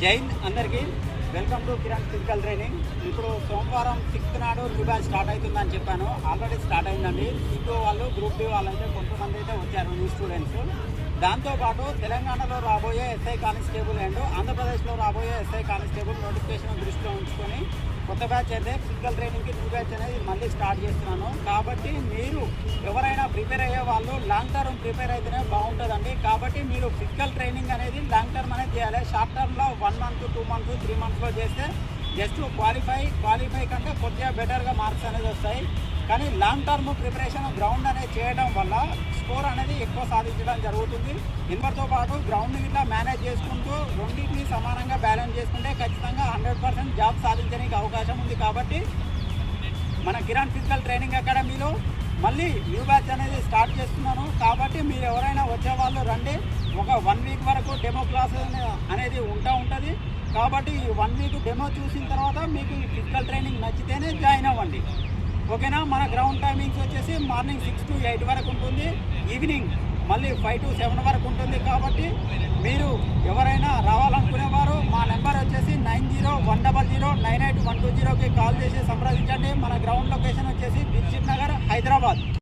జైన్ అందరికీ welcome to Kiran physical training. ఇప్పుడు సోమవారం 6th నాడు న్యూ బ్యాచ్ స్టార్ట్ అవుతుందని చెప్పాను. ఆల్రెడీ స్టార్ట్ అయిందండి. సీటో వాళ్ళు గ్రూప్ డి వాళ్ళు అయితే కొంతమంది అయితే వచ్చారు న్యూ స్టూడెంట్స్. దాంతోపాటు తెలంగాణలో రాబోయే ఎస్ఐ కానిస్టేబుల్ అండ్ ఆంధ్రప్రదేశ్లో రాబోయే ఎస్ఐ కానిస్టేబుల్ నోటిఫికేషన్ దృష్టిలో ఉంచుకొని కొత్త బ్యాచ్ అయితే ఫిజికల్ ట్రైనింగ్కి న్యూ బ్యాచ్ అనేది మళ్ళీ స్టార్ట్ చేస్తున్నాను. కాబట్టి మీరు ఎవరైనా ప్రిపేర్ అయ్యే వాళ్ళు లాంగ్ టర్మ్ ప్రిపేర్ అయితేనే బాగుంటుందండి. కాబట్టి మీరు ఫిజికల్ ట్రైనింగ్ అనేది లాంగ్ టర్మ్ అనేది చేయాలి. షార్ట్ టర్మ్లో 1 month 2 months 3 monthsలో చేస్తే జస్ట్ క్వాలిఫై కంటే కొద్దిగా బెటర్గా మార్క్స్ అనేది వస్తాయి. కానీ లాంగ్ టర్మ్ ప్రిపరేషన్ గ్రౌండ్ అనేది చేయడం వల్ల స్కోర్ అనేది ఎక్కువ సాధించడం జరుగుతుంది. ఇన్వర్తో పాటు గ్రౌండ్ ఇట్లా మేనేజ్ చేసుకుంటూ రెండింటిని సమానంగా బ్యాలెన్స్ చేసుకుంటే ఖచ్చితంగా 100% జాబ్ సాధించడానికి అవకాశం ఉంది. కాబట్టి మన కిరణ్ ఫిజికల్ ట్రైనింగ్ అకాడమీలో మళ్ళీ న్యూ బ్యాచ్ అనేది స్టార్ట్ చేస్తున్నాను. కాబట్టి మీరు ఎవరైనా వచ్చే వాళ్ళు రండి. ఒక 1 week వరకు డెమో క్లాస్ అనేది ఉంటుంది. కాబట్టి ఈ 1 week డెమో చూసిన తర్వాత మీకు ఈ ఫిజికల్ ట్రైనింగ్ నచ్చితేనే జాయిన్ అవ్వండి. ఓకేనా. మన గ్రౌండ్ టైమింగ్స్ వచ్చేసి మార్నింగ్ 6 to 8 వరకు ఉంటుంది. ఈవినింగ్ మళ్ళీ 5 to 7 వరకు ఉంటుంది. కాబట్టి మీరు ఎవరైనా రావాలనుకునేవారు మా నెంబర్ వచ్చేసి 9010098120కి కాల్ చేసి సంప్రదించండి. మన గ్రౌండ్ లొకేషన్ వచ్చేసి దిల్షుక్ నగర్, హైదరాబాద్.